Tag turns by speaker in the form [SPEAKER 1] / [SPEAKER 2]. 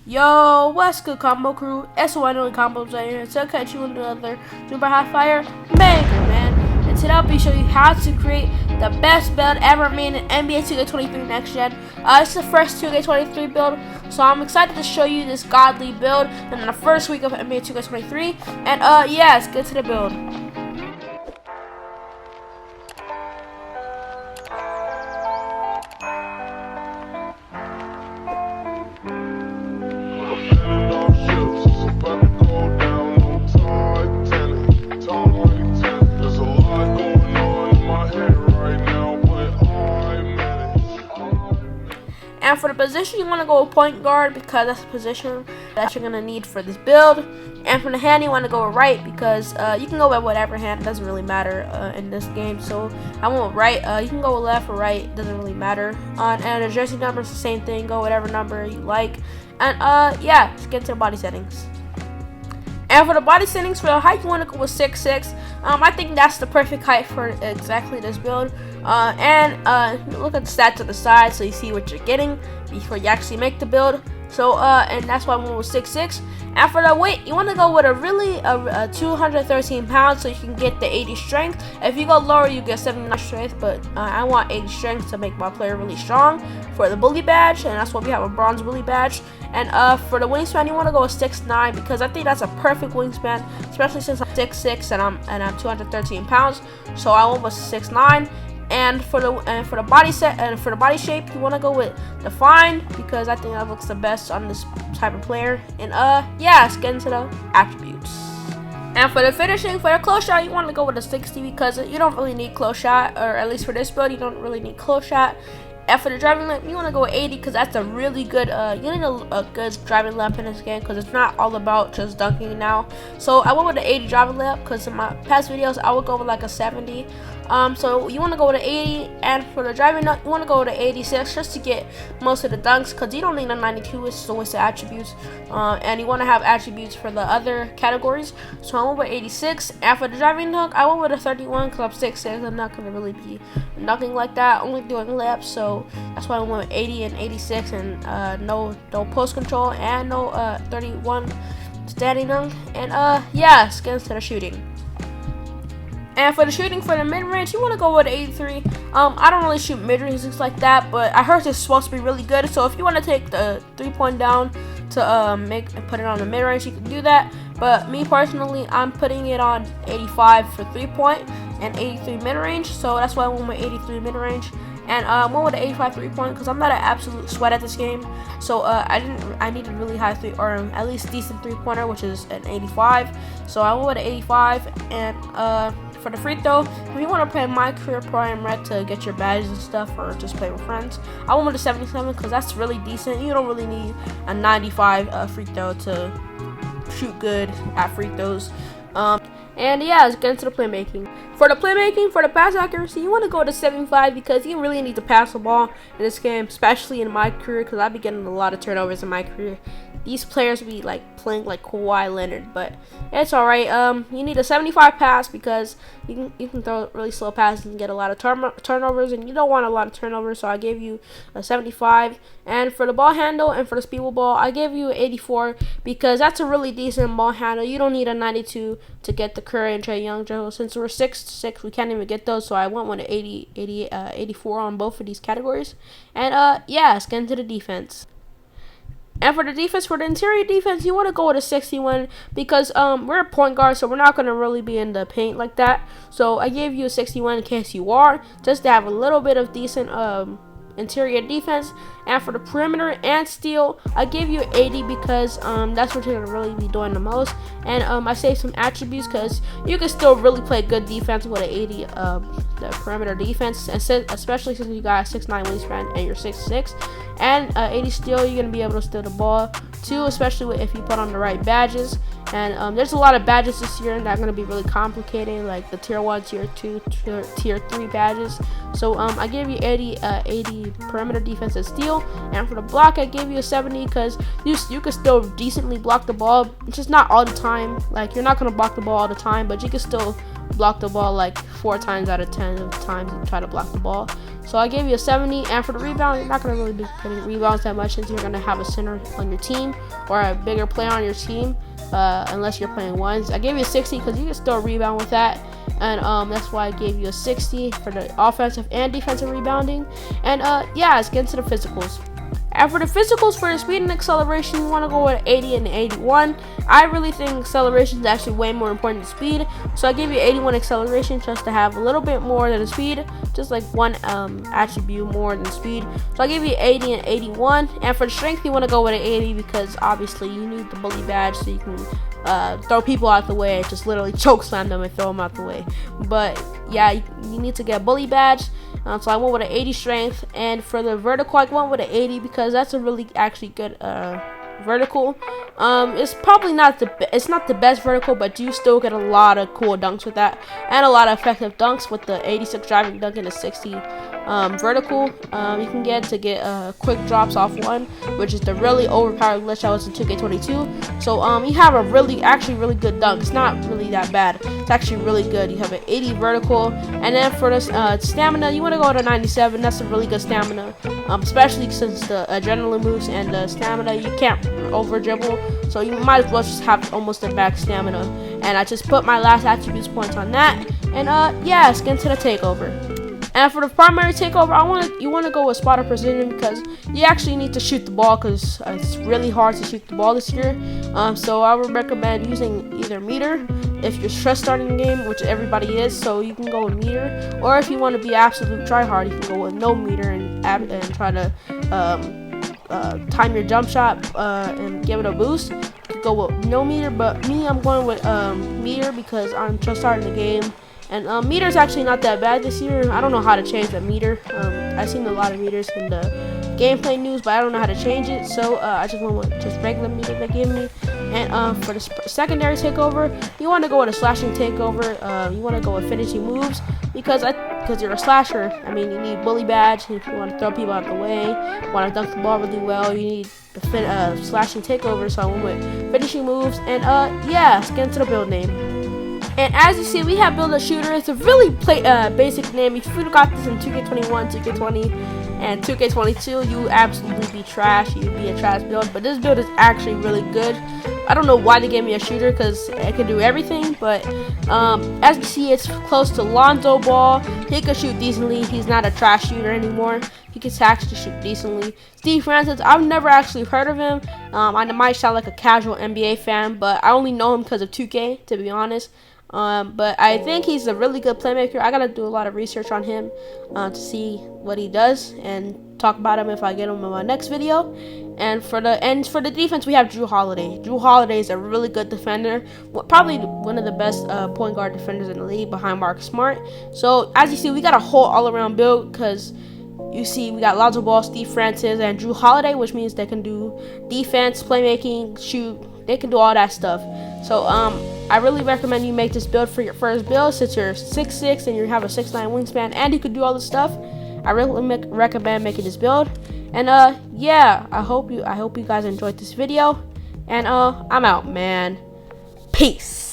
[SPEAKER 1] Yo, what's good, combo crew? It's one only combos right here. So I'll catch you with another super high fire banger, man. And today I'll be showing you how to create the best build ever made in NBA 2K23 Next Gen. It's the first 2K23 build, so I'm excited to show you this godly build in the first week of NBA 2K23. And yeah, let's get to the build. And for the position, you want to go with point guard because that's the position that you're going to need for this build. And for the hand, you want to go with right because you can go with whatever hand. It doesn't really matter in this game. So I went with right. You can go with left or right. It doesn't really matter. And the jersey number is the same thing. Go whatever number you like. And yeah, let's get to the body settings. And for the body settings, for the height, you want to go with 6'6". I think that's the perfect height for exactly this build. And look at the stats on the side so you see what you're getting before you actually make the build. So and that's why I went with 6'6". And for the weight, you want to go with a 213 pounds so you can get the 80 strength. If you go lower, you get 79 strength, but I want 80 strength to make my player really strong for the bully badge, and that's why we have a bronze bully badge. And for the wingspan, you want to go with 6'9" because I think that's a perfect wingspan, especially since I'm 6'6" and I'm 213 pounds. So I went with 6'9". And for the body set and for the body shape, you want to go with defined because I think that looks the best on this type of player. And yeah, let's get into the attributes. And for the finishing, for the close shot, you want to go with a 60 because you don't really need close shot, or at least for this build, you don't really need close shot. And for the driving lamp, you want to go with 80 because that's a really good, you need a good driving lamp in this game because it's not all about just dunking now. So I went with the 80 driving lamp because in my past videos, I would go with like a 70. So you want to go with an 80, and for the driving lamp, you want to go with an 86 just to get most of the dunks because you don't need a 92, which is a waste of attributes. And you want to have attributes for the other categories. So I went with 86, and for the driving dunk, I went with a 31 because I'm 6'6". I'm not going to really be dunking like that, only doing laps. So that's why I went with 80 and 86, and no post control and no 31 standing dunk. And yeah, let's get into the shooting. And for the shooting, for the mid-range, you want to go with 83. I don't really shoot mid-range things like that, but I heard it's supposed to be really good. So if you want to take the 3-point down to put it on the mid-range, you can do that. But me personally, I'm putting it on 85 for 3-point and 83 mid-range. So that's why I went with 83 mid-range. And I went with an 85 3-point because I'm not an absolute sweat at this game. So I need a really high or at least decent 3-pointer, which is an 85. So I went with an 85. And for the free throw, if you want to play My Career Pro and Red to get your badges and stuff, or just play with friends, I went with a 77 because that's really decent. You don't really need a 95 free throw to shoot good at free throws. And yeah, let's get into the playmaking. For the playmaking, for the pass accuracy, you want to go to 75 because you really need to pass the ball in this game, especially in my career because I've been getting a lot of turnovers in my career. These players be like playing like Kawhi Leonard, but it's alright. You need a 75 pass because you can throw really slow passes and get a lot of turnovers, and you don't want a lot of turnovers, so I gave you a 75. And for the ball handle and for the speedball ball, I gave you an 84 because that's a really decent ball handle. You don't need a 92 to get the Curry and Trae Young dribble. Since we're 6'6", we can't even get those, so I went with an 84 on both of these categories. And yeah, let's get into the defense. And for the defense, for the interior defense, you want to go with a 61 because we're a point guard, so we're not going to really be in the paint like that. So I gave you a 61 in case you are, just to have a little bit of decent interior defense. And for the perimeter and steal, I gave you 80 because that's what you're going to really be doing the most. And I saved some attributes because you can still really play good defense with an 80 the perimeter defense, especially since you got a 6'9" wingspan and you're 6'6". And 80 steal, you're going to be able to steal the ball too, especially if you put on the right badges. And there's a lot of badges this year that are going to be really complicated, like the tier 1, tier 2, tier 3 badges. So I gave you 80 perimeter defense and steal. And for the block, I gave you a 70 because you can still decently block the ball, just not all the time. Like, you're not going to block the ball all the time, but you can still block the ball like 4 times out of 10 of times you try to block the ball. So I gave you a 70. And for the rebound, you're not going to really be getting rebounds that much since you're going to have a center on your team or a bigger player on your team, unless you're playing ones. I gave you a 60 because you can still rebound with that. And that's why I gave you a 60 for the offensive and defensive rebounding. And yeah, let's get into the physicals. And for the physicals, for the speed and acceleration, you want to go with 80 and 81. I really think acceleration is actually way more important than speed. So I give you 81 acceleration just to have a little bit more than the speed, just like one attribute more than speed. So I give you 80 and 81. And for the strength, you want to go with an 80 because obviously you need the bully badge so you can throw people out the way, just literally choke slam them and throw them out the way. But yeah, you need to get a bully badge. So I went with an 80 strength, and for the vertical, I went with an 80 because that's a really actually good vertical. It's probably not it's not the best vertical, but you still get a lot of cool dunks with that, and a lot of effective dunks with the 86 driving dunk and the 60 vertical. You can get quick drops off one, which is the really overpowered glitch that was in 2K22. So you have a really good dunk. It's not really that bad. It's actually really good. You have an 80 vertical, and then for the stamina, you want to go to 97. That's a really good stamina, especially since the adrenaline moves and the stamina you can't over dribble, so you might as well just have almost a back stamina. And I just put my last attributes points on that. And yeah, let's get into the takeover. And for the primary takeover, you want to go with spotter precision because you actually need to shoot the ball because it's really hard to shoot the ball this year. So I would recommend using either meter if you're stress starting the game, which everybody is. So you can go with meter, or if you want to be absolute try hard, you can go with no meter and try to time your jump shot and give it a boost. You can go with no meter, but I'm going with meter because I'm just starting the game. And meter is actually not that bad this year. I don't know how to change the meter. I've seen a lot of meters in the gameplay news, but I don't know how to change it. So I just went with just regular meter they gave me. And for the secondary takeover, you want to go with a slashing takeover. You want to go with finishing moves because you're a slasher. I mean, you need bully badge if you want to throw people out of the way. You want to dunk the ball really well. You need the slashing takeover. So I went with finishing moves. And yeah, let's get into the build name. And as you see, we have build a shooter. It's a really basic name. If you got this in 2K21, 2K20, and 2K22, you absolutely be trash. You'd be a trash build. But this build is actually really good. I don't know why they gave me a shooter because it can do everything. But as you see, it's close to Lonzo Ball. He can shoot decently. He's not a trash shooter anymore. He can actually shoot decently. Steve Francis, I've never actually heard of him. I might sound like a casual NBA fan, but I only know him because of 2K, to be honest. But I think he's a really good playmaker. I gotta do a lot of research on him to see what he does and talk about him if I get him in my next video. And for the defense, we have Drew Holiday. Drew Holiday is a really good defender, probably one of the best point guard defenders in the league behind Marcus Smart. So as you see, we got a whole all-around build because you see we got Lonzo Ball, Steve Francis, and Drew Holiday, which means they can do defense, playmaking, shoot. They can do all that stuff. So I really recommend you make this build for your first build since you're 6'6" and you have a 6'9" wingspan and you can do all this stuff. I really recommend making this build. And yeah, I hope you guys enjoyed this video. And I'm out, man. Peace.